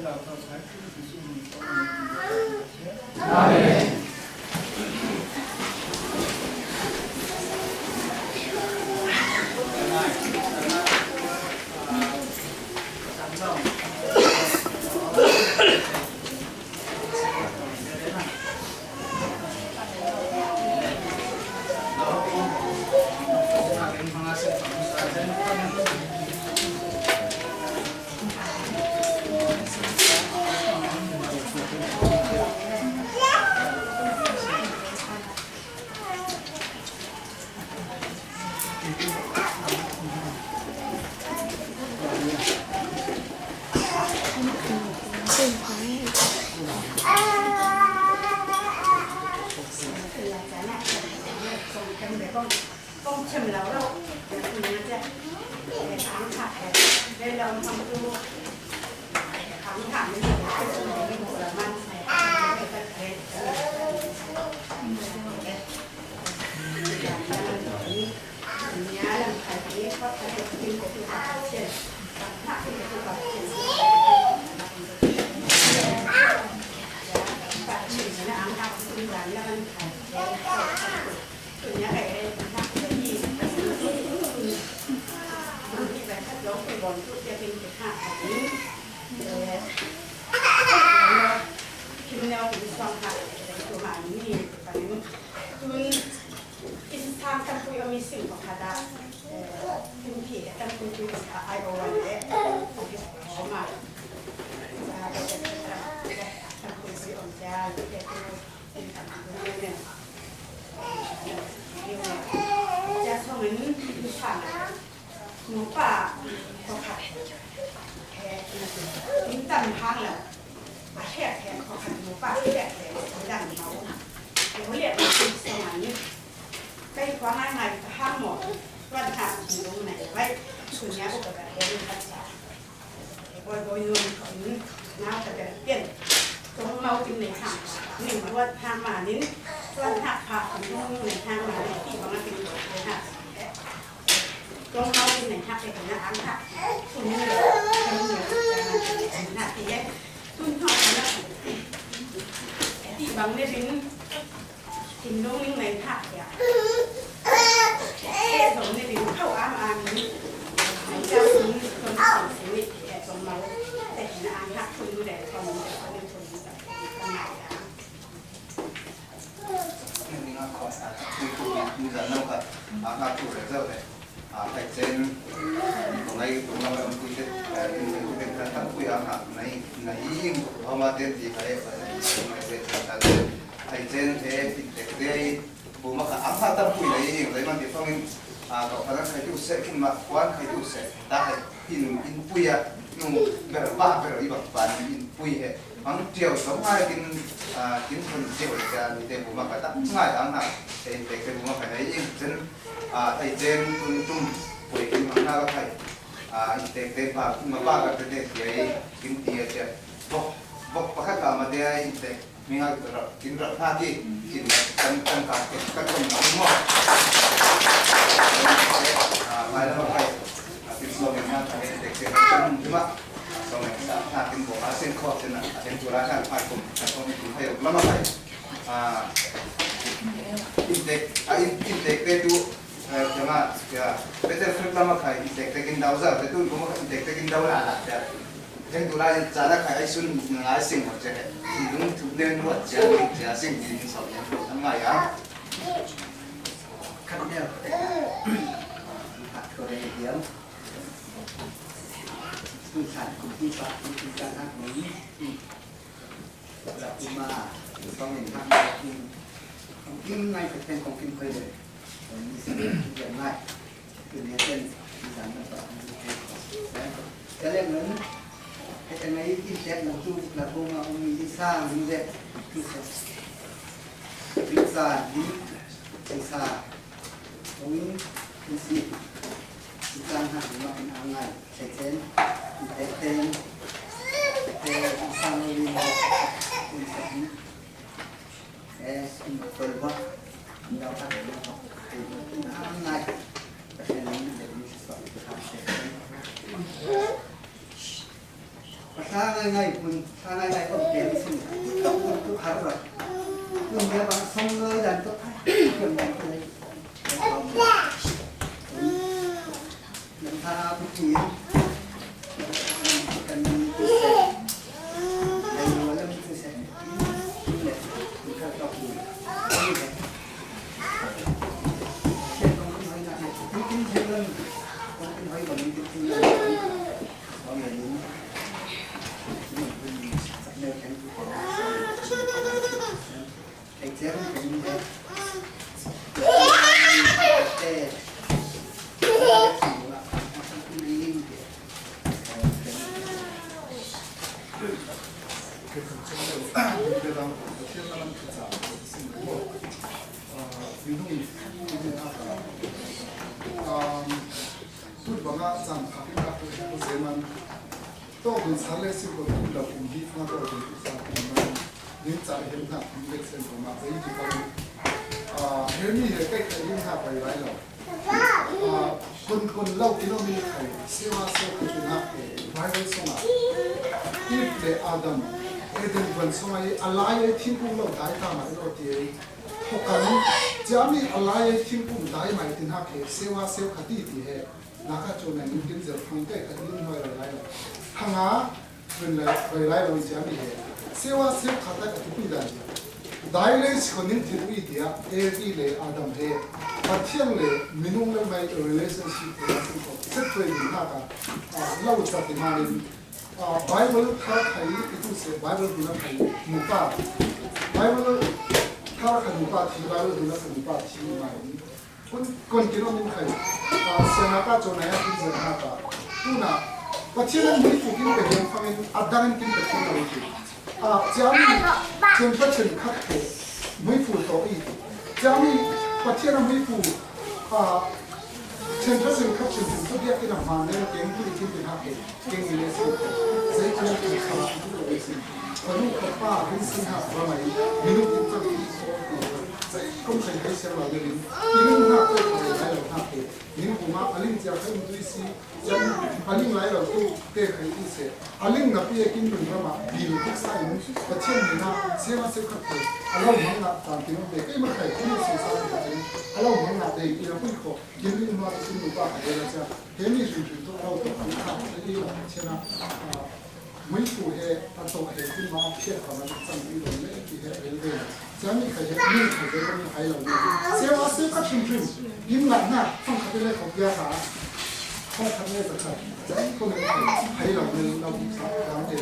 살아서 밝힐 수 있는 소원을 아멘. con chìm lâu đâu để khám khả đây là ông thằng tu khám khả mới được cái bộ là man nhà làm phải biết có thể được tin của người ta trên khám khả thì được vào trên và chỉ là ăn học sinh là lên tụi nhà này cái gì như vậy các dấu cái bọn tụi gia đình cái hạt này khi nào cũng xong hạt tụi mà như vậy tụi in sang các tụi ông sinh của hạt đã tụi thì các tụi ai ở ngoài đấy tụi mà các tụi ông cha tụi tụi nàyจะส่งเงินที่ฝากหนูป่าก็ขัดแค่ยิ่งจำพังแล้วแค่ขอขัดหนูป่าแค่ดันเขาเดี๋ยวเรียกว่าเป็นสมัยนี้ไปกว่าง่ายๆห้ามหมดวันทางอยู่ตรงไหนไว้ส่วนนี้ก็แบบเรียนภาษาโดยรวมของน้าจะแบบเปลี่ยนตรงเราเป็นในทางหนึ่งว่าทางมานี้วันหักผักของน้องในทางมาที่ของเราเป็นในทางตรงเราเป็นในทางเป็นนะอันค่ะคุณนี่ทำเหนือจะมาหน้าที่ทุ่นทอดนะที่บางเนี่ยเป็นกินน้องนิ่งในทางเนี่ยสมเนี่ยเป็นเข้าอ้ามอันนี้เจ้าคุณคนสอนชีวิตสมเราแต่เห็นอันค่ะคุณดูแลความเป็นคนเป็นคนแบบตั้งไหนอ่ะnhư là nông thật các chủ để dâu này phải trên này cũng là ông quy định cái thằng quy ám hạt này in hôm mà tên gì phải phải trên thế thì đây bố mà ám hạt tâm quy này lấy mà địa phương cậu phải khai tiêu sẽ khi mà quán khai tiêu sẽ ta phải in quy à nhưng bèo ba bèo đi bằng bàn in quy hệ bằng chiều sống hai kiến phần chiều là như thế bố mà phải tắt ngay ám hạt thì cái bố mà phải thấy in chân thầy trên trung buổi kiến mà nào thầy cái mà ba cái thì kiến tiệt chứ bọc các cả mà đây mình hay kiến rập tha thì kiến tăng cả các công nóng ngọt mai đó phải kiến số mình hay thầy cái chân chứ mà sau này đã tha kiến bộ sen khó trên là sen chủ ra phải cùng cùng hay lắm mà phải intake itu cuma ya betul lama kai intake kin dau za betul kuma intake kin dau la ya yang tu la cara kai sun ngai sing ho che dung tu ne no ja sing ji so ya ngai ya khăn đeo hạt của đây tiếng tư sản của vi phạm của các hạt mới là kuma sau mình tham kim ngay phải tênของkimเคยเลยมีสิ่งอย่างไรคือเนี่ยเป็นที่สามต่อจะเรียกเหมือนไอ้ตรงไหนที่แจ็คหนูจูกระพงเอามีที่สร้างมีเด็กที่สร้างที่สร้างตรงนี้มีสิ่งที่สร้างหาว่าเป็นอะไรเช็คเซนเช็คเซนที่สร้างเราดีเป็นสิ่งberbuat mendapatkan naik pasien ini jadi sesuatu hal ngay pun sangai ngay có tiền xin không có cứ khá rồi nhưng mà bạn xong rồi đàn tốt chuyện này cái mình tha bất kỳ cần tôi sẽ đây là lần tôi sẽ như này mình khá đọc đủ như này trên con cũng hơi nặng tính thêm lên con cũng hơi bằng những cái mọi người những exam cũng thế 또 그 살레시고 또 공기 하나도 있었지만 진짜 힘나 인덱스는 막 이기가 헬미에 깨끗이 인사 버리라요 군 라우티노미 카이 시와서 그나게 바이블 소나 이때 아담 에덴 번 소마이 알라의 팀풍로 다이타마 이렇게 혹은 자미 알라의 팀풍 다이마이 tin하게 세와서 가디디해 나가조는 인긴저 풍대 가디는 거라요 항아 그래라이로 자미해 세와서 가다 가디다 다이레스 거는 디루이디야 에디레 아담해 바티앙레 미농레 마이 릴레이션십 세트웨이 나가 라우차 디마린 바이블 타카이 이투세 바이블 두나카이 무파 바이블 타카이 무파 티 바이블 두나카이 무파 티 마이 kon kino min khai senaka chonaya ki zanaka tuna pachiran mui fukin be gen famen adaran kin be kin ri jami temperature khakhe mui fu to I jami pachiran mui fu temperature khakhe to dia kina mane ken ku kin be khakhe ken ile se zai kala ki khala ki se anu khapa hin sin ha ba mai minu kin to ki không phải cái xe là người nhưng mà tôi phải lái là thằng kia nhưng mà anh chỉ phải một tí chân anh lái là tôi để cái gì sẽ anh là bây giờ kinh nghiệm mà đi được sai nhưng mà trên mình là xe mà xe khác thôi anh làm là tạm tiếng để cái mà phải không sẽ sai cái anh làm là để cái là không có kinh nghiệm mà kinh nghiệm qua cái là sao cái này chúng tôi đâu có phải là cái gì là trên là mấy phụ hệ anh tôi hệ cái mà thiết họ là trong cái đồ này thì hệ về đây 자미 가지 민 가지 민 하이라고 세와 세 같은 중 임나나 성 가지를 거기야가 성 가지에서 가 자기는 하이라고 나오고 나한테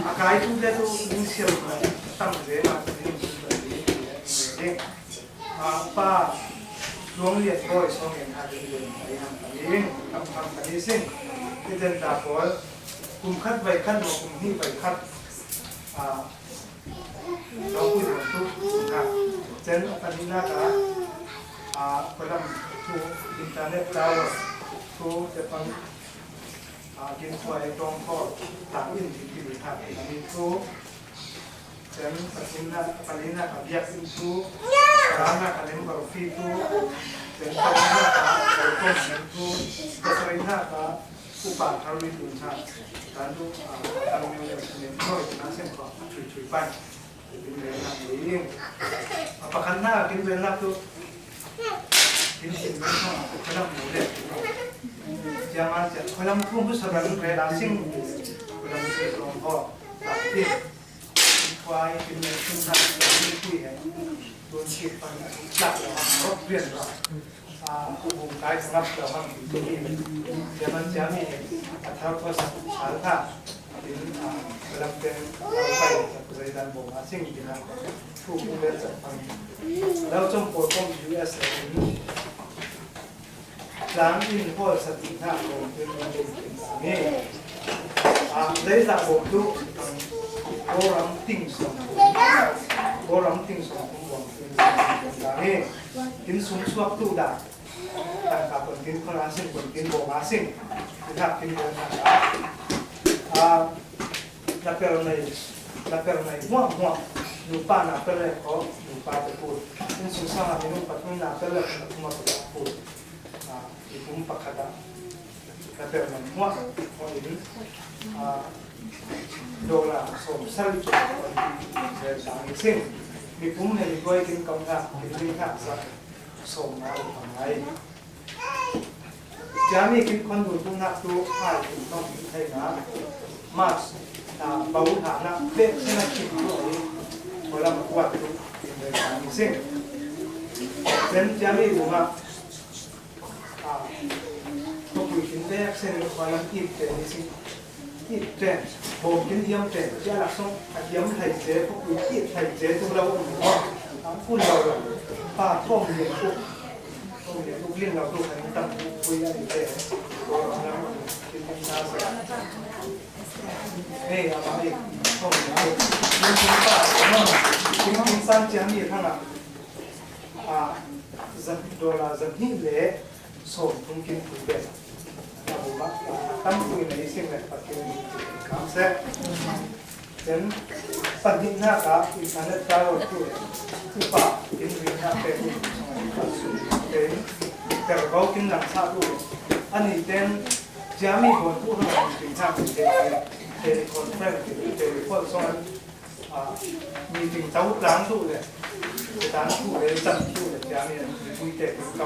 Akai tu dia tu inisial tam dia apa ลวงเรียนก็สองเองหาเรียนไปทำเองทำกันนี้ซึ่งที่เดินตาบอดคุมคัดไปคัดหรือคุมที่ไปคัดเราคุยกันทุกครับเจนอันนี้นะครับคนทำทุกอินเทอร์เน็ตเราทุกจะฟังกินควายตรงก็ตัดอินที่ดีครับอันนี้ทุกเจนปัจจุบันปัจจุบันอยากอินทุกร้านอาหารบาร์ฟีทุกเจนปัจจุบันเราต้มน้ำทุกจะใช้หน้าตาผู้ป่าทารุณดุนชาการทุกการมีเรื่องนี้ก็น่าเชื่อถือช่วยไปกินเวลาเองประกันหน้ากินเวลาทุกกินสิ่งไม่ชอบคนละหมูเด็กjangan kalau pun seorang relasi kalau mesti orang kau tapi kuai kita sunat ini kui ya tuan kita tak orang biar lah hubung kai sangat dalam itu ini jangan jami atau pas salta ini dalam ten apa keadaan bom asing kita hubung berjepang lalu jemput kom US iniหลังอินพอสติท่าโบกเป็นนี่ได้จากโบกดูโบรัมติงสองโบรัมติงสองผมบอกเป็นอย่างนี้กินสุ่มสวบตู้ด่าต่างกับคนกินคนอาซิงคนกินโบกอาซิงที่ทับกินโบกนักเปรย์หัวดูป้านักเปรย์เขาดูป้าจะพูดกินสุ่มสามมีนุ่มปัดไม่นักเปรย์เขามาพูดผมปักขัดแต่เป็นเหมือนหัวini dolar somsal itu dari sang sing di pun hari gue ingin kau nak lihat somna utamai jadi kita kondur pun nak tu hal ituต้องให้นะmas bau hana dek sana kita ini kalau kuat tu dari sang sing dan jadi rumahพวกกินแรกเส้นวันละอีกแต่นี่สิอีกแต่ผมกินเยี่ยมแต่จะหลักส่งเยี่ยมไทยเจ๊พวกอีกไทยเจ๊ทุกเราพูดเราป้าท่องเรียนทุกเรื่องเราทุกคนตั้งคุยกันอยู่แต่เรากินเป็นชาเสียเอามาอีกท่องเรียนมันเป็นป้ากินกินสั้นเจ้ามีทั้งนั้นโดราจันทิเล่ส่งทุ่งกินคุยเด็ดเราบอกว่าตั้งคุยในสิ่งแบบปัจจุบันคำเสร็จเช่นปัจจุบันนะครับอินเทอร์เน็ตดาวน์ตัวผู้ป่ากินวิญญาณเป็นปัจจุบันเป็นแต่เรากินหลังชาติด้วยอันนี้เป็นจะมีคนผู้ทำงานกินชาติเป็นเทเลคอนเฟรนซ์เทเลคอนส่งมีถึงเจ้าล้างตู้เลยตามตู้เลยจัดตู้เลยจะมีคุยเด็กเรา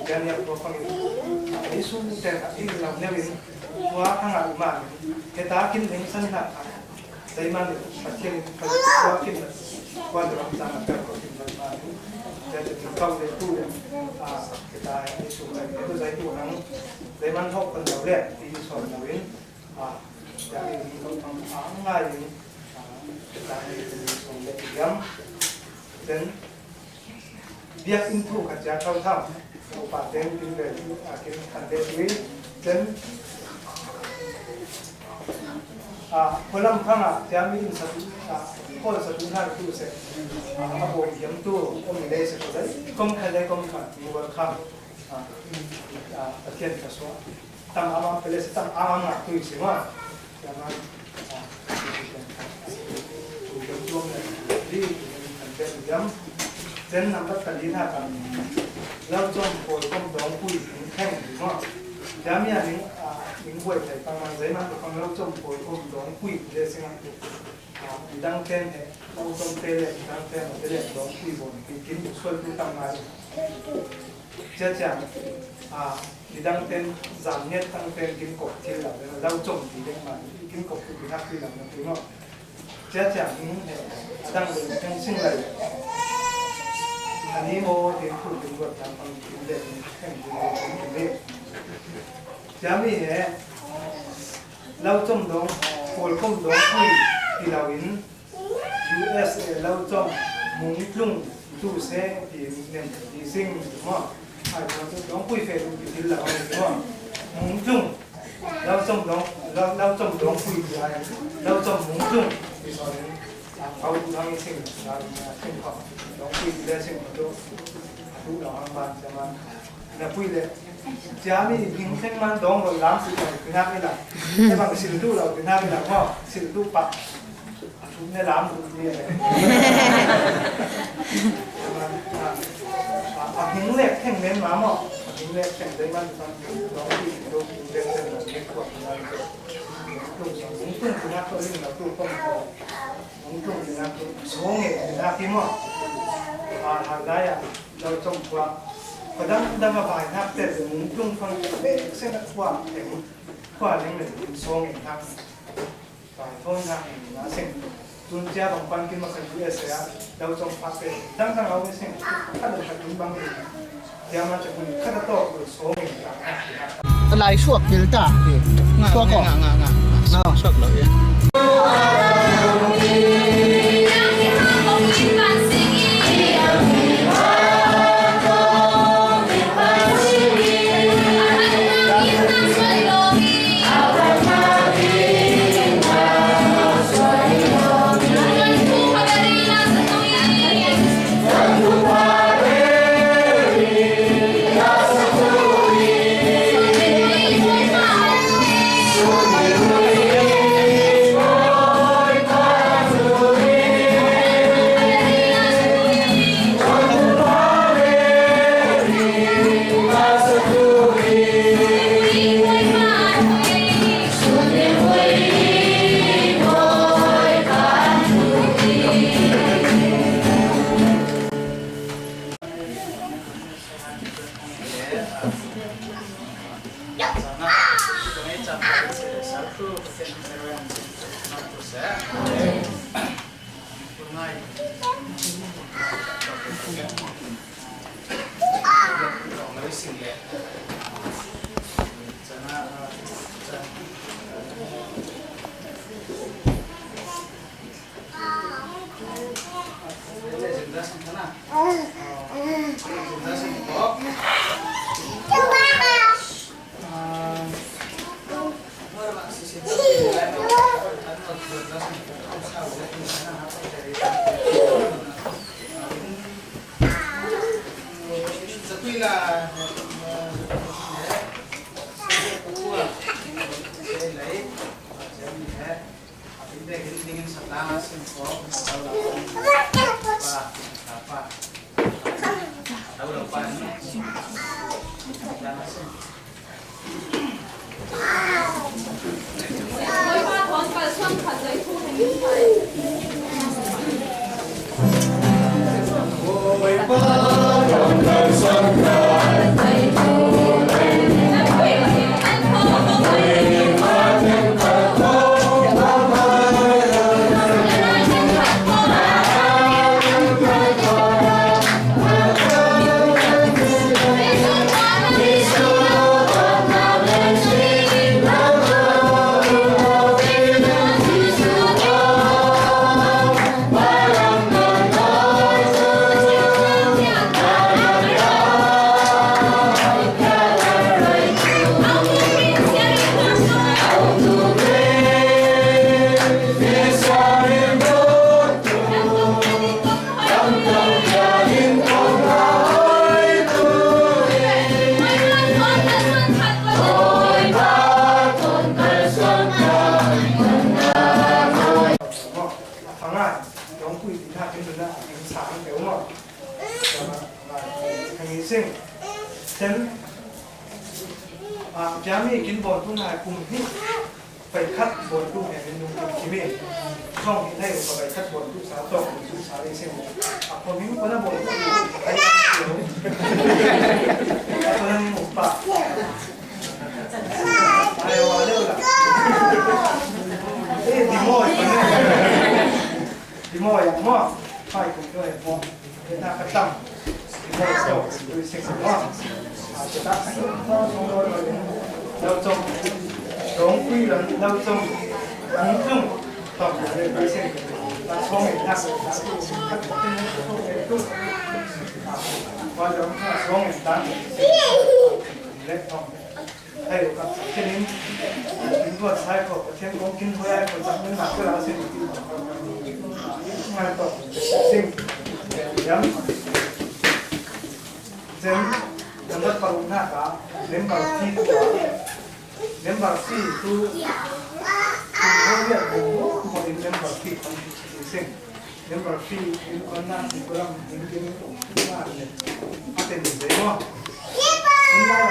จะเนี่ยพอฟังนี่สู้แต่ที่เราเนี่ยเป็นว่าทางอามาเหตุการณ์กินถึงสั้นหนักใจมันปัจจัยว่ากินว่าจะรับจานแบบกินแบบมาจะถึงเข้าในตู้เนี่ยเหตุการณ์นี่สู้เลยตัวใจตู้นั้นใจมันทบกันเราเรียกที่สอนเราเองจะมีเขาทำง่ายอย่างการในส่วนเล็กย้ำdan dia itu kerja kau tahu kabupaten tinggal akhir kantor ini dan kolam kanga jamin satu kol satu hari tu se apa yang tu om ini sesuatu kom ada kom kan mubal kam akhir kaswa tam amam peles tam amam tu semua jangan di jam dan nampak tadi nak lalu jom potong dong kui keng semua jamnya ni buat saya pangan saya nak pangan lalu jom potong dong kui dia sengat tu bidang ten potong tele bidang ten tele dong kui bon bikin usul tu tamai jadi bidang ten zamnya tang ten bikin koktil lah lalu jom bikin koktil bikin kui lah nanti mau jadi ini sedang berbincang singgaiอันนี้โมเห็นพูดถึงว่าทำความคิดเล่นแข่งกันเล่นจะมีเหตุเราจมดงโผล่ก้มดงคุยที่เราเห็น USA เราจมมุ้งลุ่งตู้เซ่ที่เนี่ยที่สิ่งมั่ง ai cũng đóng quy về được thì là đúng không muốn chung lâu trong đóng lâu trong đóng quy thì ai lâu trong muốn chung thì sau đấyเอาทางสิ่งการสิ่งของน้องคุยเรื่องสิ่งของตัวทุกดอกบานจะมาเนี่ยคุยเลยจะมีพิงเส้นมันดองเราล้างสิ่งของคือหน้าไม่หลับแต่บางสิ่งตู้เราคือหน้าไม่หลับเพราะสิ่งตู้ปักทุกเนี่ยล้างทุกเนี่ยเลยพิงเล็กแข่งเล่นมาหม้อพิงเล็กแข่งเล่นมันมันน้องคุยดูเล่นเส้นแบบนี้ขวดอะไรก็ตู้สองตุ้งคือหน้าตัวนี้เราตู้ต้มuntuk dengan sungai dengan timur harganyaเราจงกว่าพอดังดังมาบ่ายนับแต่มุ่งฟังเด็กเส้นกว่าเด็กกว่าเรื่องหนึ่งsungaiทางฝ่ายท้องทางนะเส้นจุนเจ้าของปันกินมาขันยูเอสเอเราจงพักเป็นดังเราเส้นถ้าเราขัดจุนบางทีเดี๋ยวมันจะเป็นขั้นตอนsungaiทาง lại suốt kiểu ta suốt cỏ suốt lợiจะมีกินบอลทุกนายกลุ่มที่ไปคัดบอลทุกแห่งเป็นนุ่มที่มีช่องที่ได้ไปคัดบอลทุกสาวช่องทุกสาวได้เส้นคนนี้คนนั้นบอลทุกใครเดียวคนนั้นหมูป่าไอ้วาเล่ล่ะดิโม่อย่างมั่วไฟกูด้วยมั่วเป็นหน้ากระตั้งดิโม่โซ่ดูเซ็กซี่มั่วจะตัดเราจงร้องคุยแล้วเราจงมุ่งจุ่มต่อไปเรื่อยๆเส้นเราชมเห็นหน้าสุดท้ายก็เป็นทุก ว่าจะมาสองอย่างนั้นเล็กท้องให้กับเช่นนี้กินก็ใช้ก็เช่นของกินเพื่อให้คนจำเป็นหนักเวลาสิ่งที่งานต่อสิ่งย้ำเช่นยังไม่ปรุงหน้ากาเล่นบาร์ที่ตัวเล่นบาร์ที่ตัวเขาเรียกผมคนเล่นบาร์ที่คนสิ่งเล่นบาร์ที่คนนั้นคนนั้นกินว่าเนี่ยอาเต็มเลยเนาะคนนั้น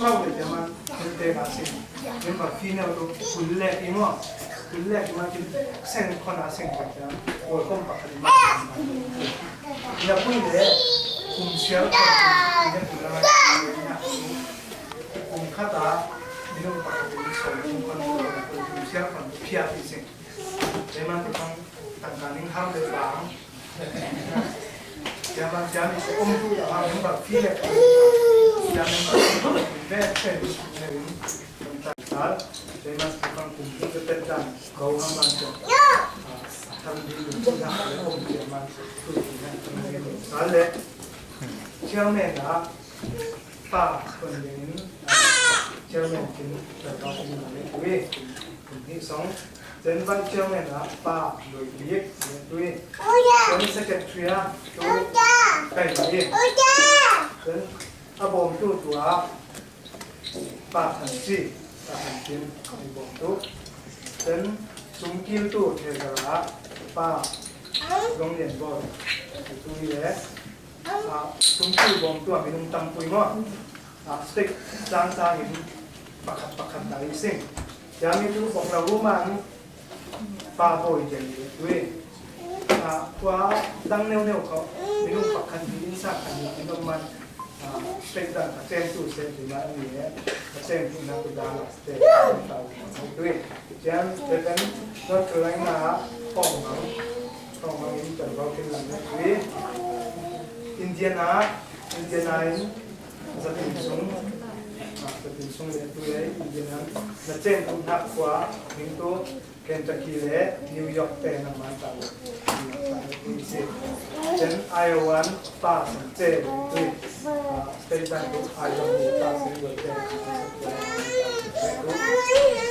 เราจะมาเป็นเตะมาสิ่งเล่นบาร์ที่เนี่ยเราคุณเล่นอีมั้งคุณเล่นมากินเส้นคนละเส้นกันนะโอ้ยคนปากดีมากแล้วคุณเนี่ยคุณเชื่อคนเนี่ยคุณอะไรเนี่ยคุณข้าตาไม่ต้องปากดีสอนคนคุณเชื่อคนเพียรที่สิ่งแต่มันต้องต่างๆนิ่งห้ามเลยบ้างจะมันจะมีองค์ที่เราเห็นแบบที่เนี่ยจะมีแบบเป็นหนึ่งต่างๆแต่มันต้องคุมจะเป็นการเขาทำมันจะทำดีอยู่ที่นั่นแล้วองค์ที่มันคือที่นั่นทำดีอยู่นั่นแหละเชื่อแม่นะป้าคนนี้เชื่อแม่กินแต่เราไม่รู้เลยคนที่สองเจนวันเชื่อแม่นะป้าโดยเรียกด้วยเจนสเก็ตทรีอะตัวไก่ตัวเองเจนอาบอมตัวป้าทันซีป้าทันกินในบอมตัวเจนสุมกิลตัวเทศระป้าโรงเรียนบอลตัวนี้แหละสุมกิลบอมตัวมีนุ่มตำปุยมั้งสเต็กจางๆเห็นปักขัดได้สิ่งยามีทุกของเรารู้มันป้าโอยใจด้วยว่าดังแนวเขาไม่รู้ปักขันที่อินสักอันนี้ที่ต้องมันเป็นดังเซนตูเซนที่นั่นนี่เซนที่นั่นก็ดังเซนที่เราด้วยยันเป็นก็เคยมาป้องมันอินเตอร์เราเป็นหลังด้วยอินเดียนาจะเป็นสงเลยตัวอินเดียนาจะเจนตุนักกว่ามิงโตเคนตักกี้และนิวยอร์กเป็นน้ำมันตาลเจนไอโอวันป้าสังเจด้วยสเตย์แบงก์ไอโอวันป้าสังเจด้วย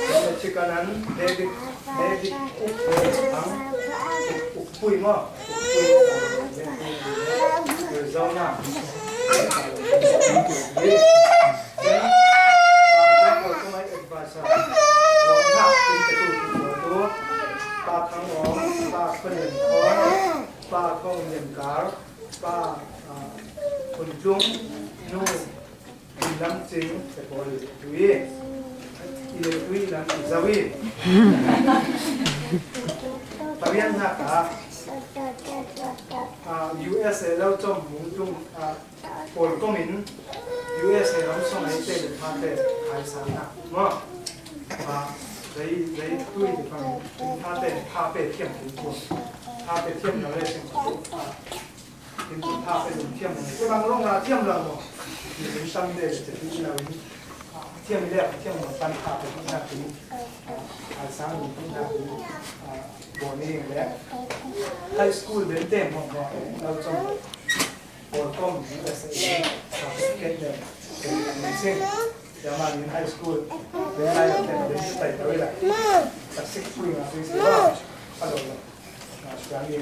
แล้วชิคานั้นเดวิดทั้งปุยมั้งปุยเจ้าหน้าป้าทั้งหมดป้าคนเรียนคอนป้าคนเรียนการป้าคนจุ้งนู่นอีลำจิงแต่พอเลยด้วยอีเล็กด้วยลำจิงซาวีตอนนี้นะครับUSA แล้วจอมหมูจุ้งโอนก็มิน USA แล้วส่งให้เจ้าหน้าที่ขายสารนะมั้งได้ด้วยที่ฟังเป็นท่าเต้นท่าเป็ดเทียมถึงตัวท่าเป็ดเทียมเราเลยเป็นเป็นท่าเป็ดเทียมที่บางโรงงานเทียมเราอยู่ในชั้นเด็กจะที่เราเทียมเรียกเทียมปั้นท่าเป็ดที่น่าถึงสร้างที่น่าถึงบ่อนี้แหละไฮสคูลเป็นเต็มของเราจงโอนต้มที่จะใส่เก็ตเด็กเป็นเส้นยามาเรียนไฮสคูลเรียนอะไรแต่เรียนสไตล์ตัวเองตัดสิบปีมาปีสิบว่าฮัลโหลช่วงนี้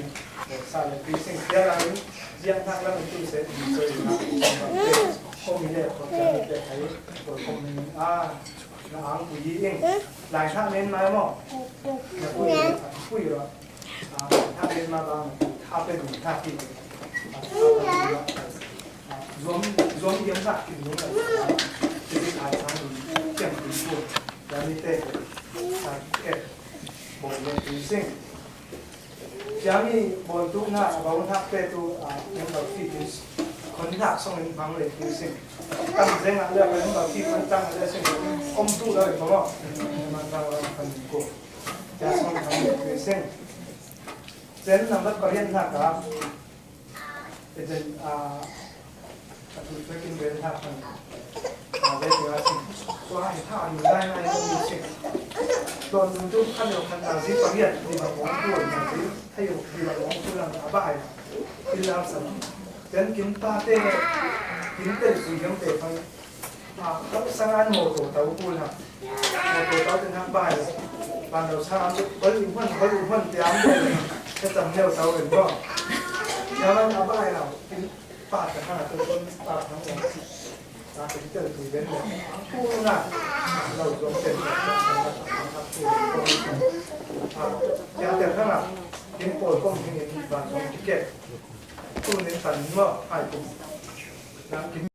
สายปีสิบเดือนนี้ยังทำแล้วมันตู้เสร็จมีตัวอยู่นะผมมีเด็กผมจะมีเด็กไทยผมมีน้าผู้หญิงหลายท่านเล่นมาบ้างนะผู้หญิงหรอท่านเล่นมาบ้างท่าเป็นท่าที่รวมยังสักกินนู้นเลยที่ขายทางเกี่ยงปีกุลยามิเตะเก็บบนเลยปีซิงยามีบนทุกหน้าบางทักเตะตัวยังแบบฟิตคนทักส่งเป็นพังเลยปีซิงตั้งเรื่องอะไรเป็นแบบฟิตมันตั้งอะไรสิ่งอมตู้เลยเพราะว่ามันเราเป็นกุลจะส่งทางเลยปีซิงเจนนำบัตรเรียนนะครับเจนถูกกินเบนทับกันได้ตัวสิ่งตัวให้ท่าอยู่ได้ในตรงนี้สิ่งตอนทุกขั้นเราขั้นตอนที่ประเรียนที่มาของตัวอย่างที่ให้อยู่ที่เราของตัวเราบ้าที่เราสม เจนกินปลาเต้กินเต้สุยยังเต้ฟังเขาสังอันโมโตเต้าปูนครับโมโตเต้าเป็นทักบ่ายบางเราชาเขาอยู่พันเตรียมเลยจะจำเลี้ยวเต้าเป็นบ้างแล้วมันเอาบ่ายเรากินปลาจากขนาดต้นปลาทั้งหมดปลาเป็นเต้สุยเป็นเลยปูน่ะเราลงเป็นนะครับปูยาแต่ข้างหลังกินโปรดก็มีเงินบางคนที่เก็บตู้ในสันว่าไอ้ผมน้ำกิน